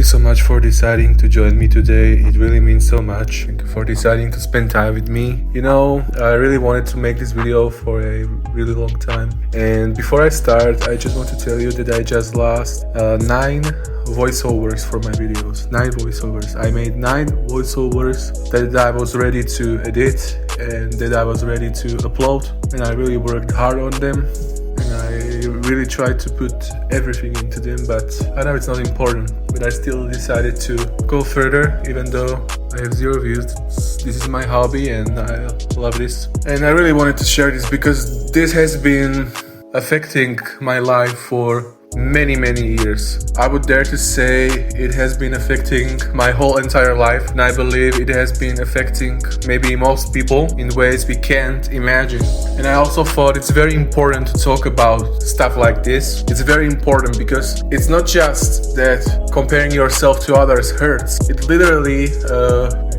so much for deciding to join me today. It really means so much. Thank you for deciding to spend time with me. I really wanted to make this video for a really long time. And before I start, I just want to tell you that I just lost 9 voiceovers for my videos. 9 voiceovers. I made 9 voiceovers that I was ready to edit and that I was ready to upload. And I really worked hard on them. And I really tried to put everything into them, but I know it's not important. But I still decided to go further, even though I have 0 views. This is my hobby and I love this. And I really wanted to share this because this has been affecting my life for many years. I would dare to say it has been affecting my whole entire life, and I believe it has been affecting maybe most people in ways we can't imagine. And I also thought it's very important to talk about stuff like this. It's very important because it's not just that comparing yourself to others hurts. It literally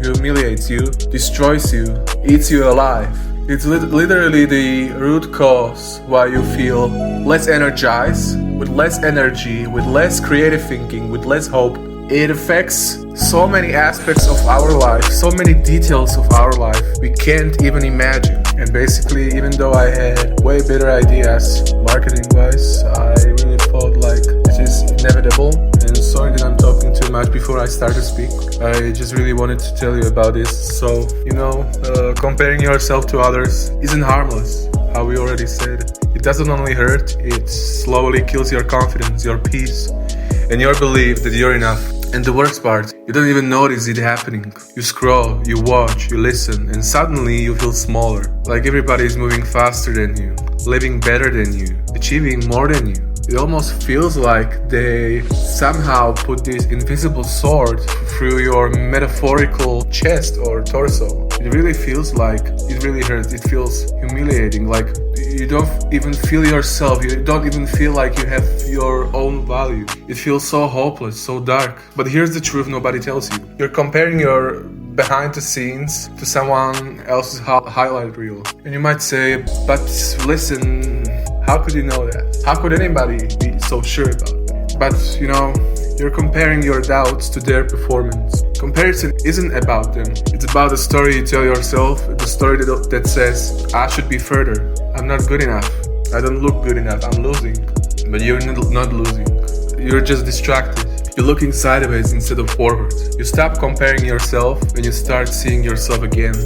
humiliates you, destroys you, eats you alive. It's literally the root cause why you feel less energized, with less energy, with less creative thinking, with less hope. It affects so many aspects of our life, so many details of our life we can't even imagine. And basically, even though I had way better ideas marketing-wise, I really thought like this is inevitable. And sorry that I'm talking too much before I start to speak. I just really wanted to tell you about this. So, comparing yourself to others isn't harmless, how we already said. It doesn't only hurt, it slowly kills your confidence, your peace, and your belief that you're enough. And the worst part, you don't even notice it happening. You scroll, you watch, you listen, and suddenly you feel smaller. Like everybody is moving faster than you, living better than you, achieving more than you. It almost feels like they somehow put this invisible sword through your metaphorical chest or torso. It really feels like it really hurts. It feels humiliating. Like you don't even feel yourself. You don't even feel like you have your own value. It feels so hopeless, so dark. But here's the truth nobody tells you. You're comparing your behind the scenes to someone else's highlight reel. And you might say, but listen, how could you know that? How could anybody be so sure about that? But you're comparing your doubts to their performance. Comparison isn't about them. It's about the story you tell yourself, the story that says, I should be further. I'm not good enough. I don't look good enough. I'm losing. But you're not losing. You're just distracted. You're looking sideways instead of forward. You stop comparing yourself when you start seeing yourself again.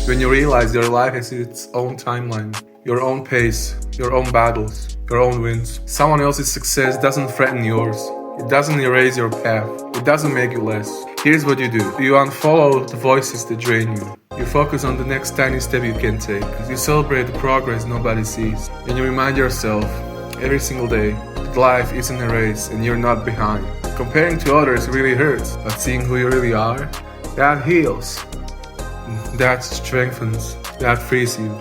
When you realize your life has its own timeline, your own pace, your own battles, your own wins. Someone else's success doesn't threaten yours. It doesn't erase your path. It doesn't make you less. Here's what you do. You unfollow the voices that drain you. You focus on the next tiny step you can take. You celebrate the progress nobody sees. And you remind yourself every single day that life isn't a race and you're not behind. Comparing to others really hurts, but seeing who you really are, that heals. That strengthens. That frees you.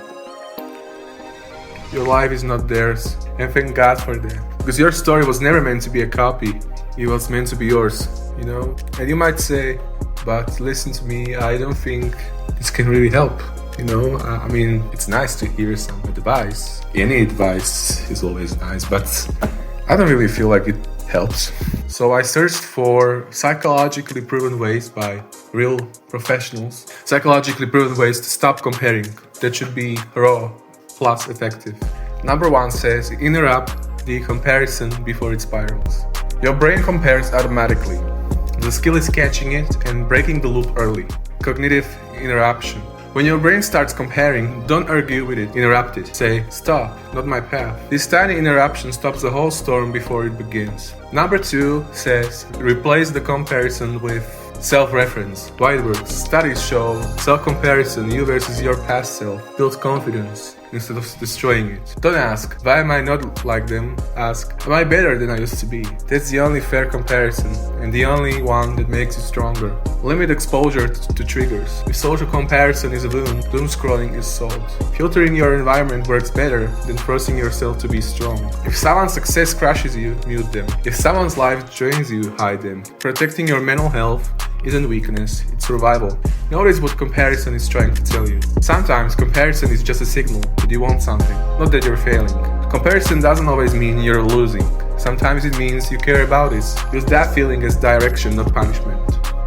Your life is not theirs, and thank God for that. Because your story was never meant to be a copy. It was meant to be yours, And you might say, but listen to me, I don't think this can really help, it's nice to hear some advice. Any advice is always nice, but I don't really feel like it helps. So I searched for psychologically proven ways by real professionals. Psychologically proven ways to stop comparing. That should be raw plus effective. Number 1 says interrupt the comparison before it spirals. Your brain compares automatically. The skill is catching it and breaking the loop early. Cognitive interruption. When your brain starts comparing, don't argue with it, interrupt it. Say, stop, not my path. This tiny interruption stops the whole storm before it begins. Number 2 says replace the comparison with self-reference. Why it works? Studies show self-comparison, you versus your past self, builds confidence instead of destroying it. Don't ask, why am I not like them? Ask, am I better than I used to be? That's the only fair comparison and the only one that makes you stronger. Limit exposure to triggers. If social comparison is a wound, doom scrolling is salt. Filtering your environment works better than forcing yourself to be strong. If someone's success crushes you, mute them. If someone's life drains you, hide them. Protecting your mental health isn't weakness, it's survival. Notice what comparison is trying to tell you. Sometimes comparison is just a signal that you want something, not that you're failing. Comparison doesn't always mean you're losing. Sometimes it means you care about it. Use that feeling as direction, not punishment.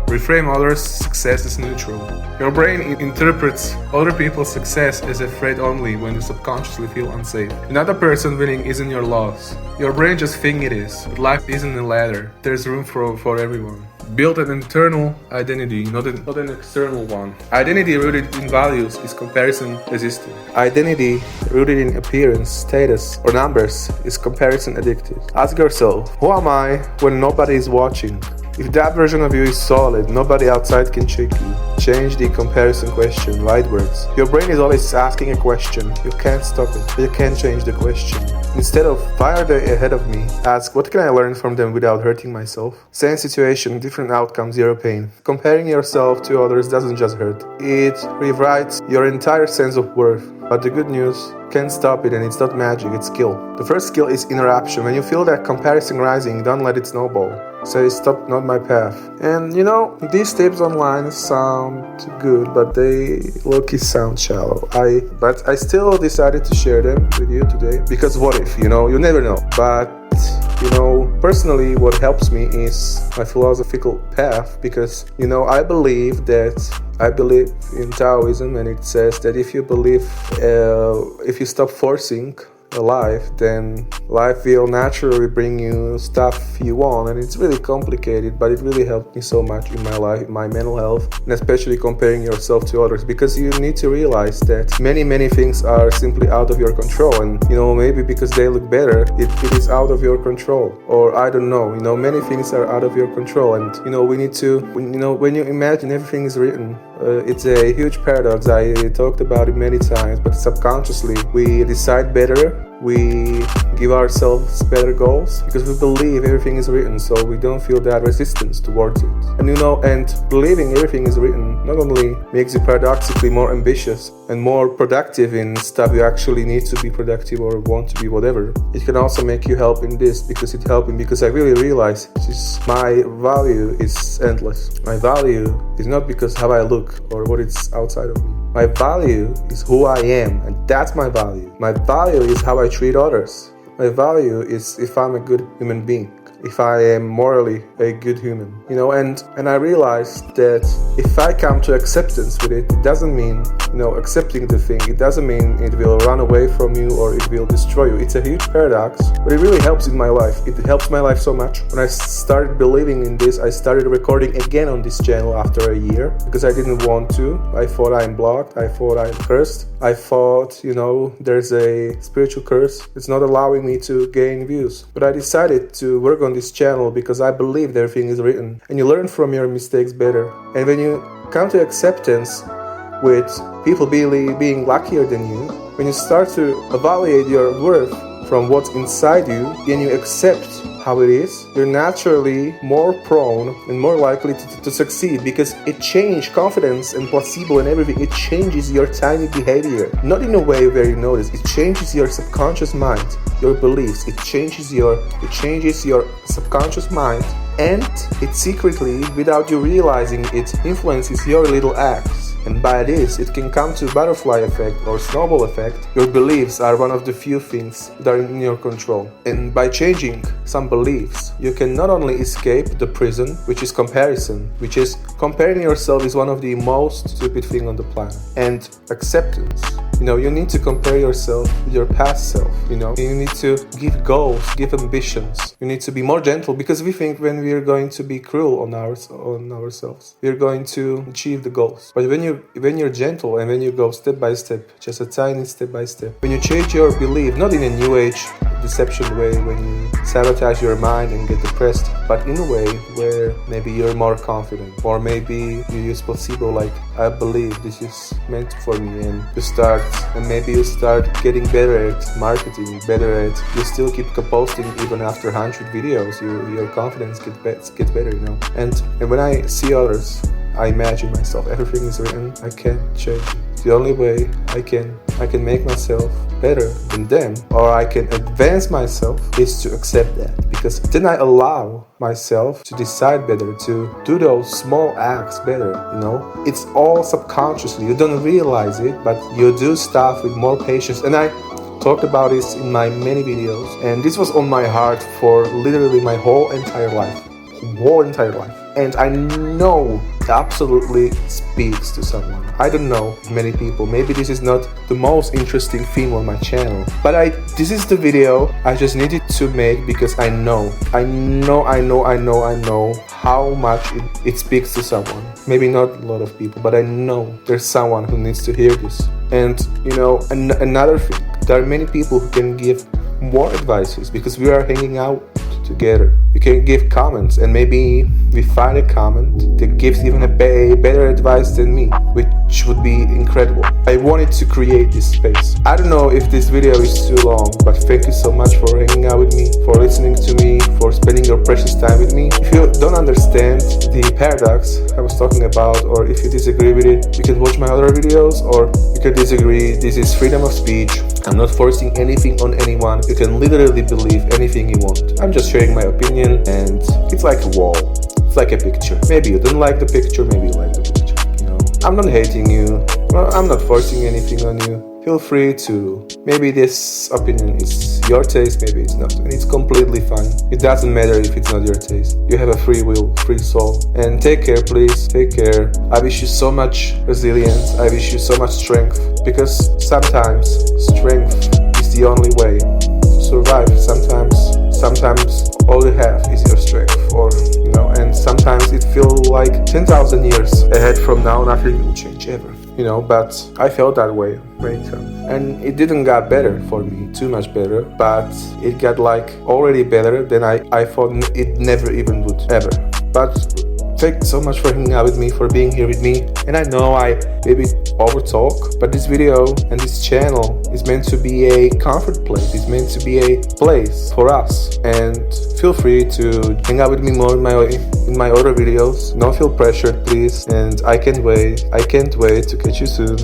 Reframe others' success as neutral. Your brain interprets other people's success as a threat only when you subconsciously feel unsafe. Another person winning isn't your loss. Your brain just thinks it is, but life isn't a ladder. There's room for everyone. Build an internal identity, not an external one. Identity rooted in values is comparison resistant. Identity rooted in appearance, status, or numbers is comparison addictive. Ask yourself, who am I when nobody is watching? If that version of you is solid, nobody outside can shake you. Change the comparison question, light words. Your brain is always asking a question. You can't stop it, but you can't change the question. Instead of, why are they ahead of me? Ask, what can I learn from them without hurting myself? Same situation, different outcome, zero pain. Comparing yourself to others doesn't just hurt. It rewrites your entire sense of worth. But the good news, can't stop it, and it's not magic, it's skill. The first skill is interruption. When you feel that comparison rising, don't let it snowball. Say, stop, not my path. And these tips online sound good, but they low-key sound shallow. But I still decided to share them with you today. Because what if, you never know. But personally, what helps me is my philosophical path, because I believe in Taoism, and it says that if you stop forcing life, then life will naturally bring you stuff you want. And it's really complicated, but it really helped me so much in my life, my mental health, and especially comparing yourself to others, because you need to realize that many things are simply out of your control. And maybe because they look better, it is out of your control, or I don't know, many things are out of your control. And we need to, when you imagine everything is written, it's a huge paradox. I talked about it many times, but subconsciously we decide better, we give ourselves better goals, because we believe everything is written, so we don't feel that resistance towards it. And believing everything is written not only makes you paradoxically more ambitious and more productive in stuff you actually need to be productive or want to be, whatever. It can also make you help in this, because I really realize my value is endless. My value is not because how I look or what is outside of me. My value is who I am, and that's my value. My value is how I treat others. My value is if I'm a good human being, if I am morally a good human, and I realized that if I come to acceptance with it, it doesn't mean, accepting the thing. It doesn't mean it will run away from you or it will destroy you. It's a huge paradox, but it really helps in my life. It helps my life so much. When I started believing in this, I started recording again on this channel after a year, because I didn't want to. I thought I'm blocked. I thought I'm cursed. I thought, there's a spiritual curse. It's not allowing me to gain views. But I decided to work on this channel because I believe everything is written, and you learn from your mistakes better. And when you come to acceptance with people being luckier than you, when you start to evaluate your worth from what's inside you, and you accept how it is, you're naturally more prone and more likely to succeed, because it changes confidence and placebo and everything. It changes your tiny behavior, not in a way where you notice. It changes your subconscious mind, your beliefs. It changes your subconscious mind, and it secretly, without you realizing it, influences your little acts. And by this, it can come to butterfly effect or snowball effect. Your beliefs are one of the few things that are in your control. And by changing some beliefs, you can not only escape the prison, which is comparison, which is comparing yourself is one of the most stupid thing on the planet. And acceptance. You need to compare yourself with your past self. You need to give goals, give ambitions. You need to be more gentle, because we think when we are going to be cruel on ourselves, we are going to achieve the goals. But when you're gentle and when you go step by step, just a tiny step by step, when you change your belief, not in a new age deception way, when you sabotage your mind and get depressed, but in a way where maybe you're more confident, or maybe you use placebo, like I believe this is meant for me, and maybe you start getting better at marketing, you still keep posting even after 100 videos, your confidence gets better, And when I see others, I imagine myself, everything is written, I can't change it. The only way I can make myself better than them, or I can advance myself, is to accept that. Because then I allow myself to decide better, to do those small acts better, It's all subconsciously. You don't realize it, but you do stuff with more patience. And talked about this in my many videos, and this was on my heart for literally my whole entire life. And I know it absolutely speaks to someone. I don't know many people. Maybe this is not the most interesting thing on my channel, but this is the video I just needed to make because I know how much it speaks to someone. Maybe not a lot of people, but I know there's someone who needs to hear this. And another thing, there are many people who can give more advices because we are hanging out together. You can give comments, and maybe we find a comment that gives even a better advice than me, which would be incredible. I wanted to create this space. I don't know if this video is too long, but thank you so much for hanging out with me, for listening to me, for spending your precious time with me. If you don't understand the paradox I was talking about, or if you disagree with it, you can watch my other videos, or you can disagree. This is freedom of speech. I'm not forcing anything on anyone. You can literally believe anything you want. I'm just sharing my opinion, and it's like a wall. It's like a picture. Maybe you don't like the picture, maybe you like the picture. I'm not hating you. Well, I'm not forcing anything on you. Feel free to. Maybe this opinion is your taste, maybe it's not. And it's completely fine. It doesn't matter if it's not your taste. You have a free will, free soul. And take care, please. Take care. I wish you so much resilience. I wish you so much strength. Because sometimes strength is the only way to survive. Sometimes all you have is your strength. And sometimes it feels like 10,000 years ahead from now, nothing will change ever. But I felt that way many times. And it didn't get better for me, too much better, but it got already better than I thought it never even would, ever. But thanks so much for hanging out with me, for being here with me. And I know I maybe over talk, but this video and this channel is meant to be a comfort place. It's meant to be a place for us. And feel free to hang out with me more in my other videos. Don't feel pressured, please. And I can't wait to catch you soon.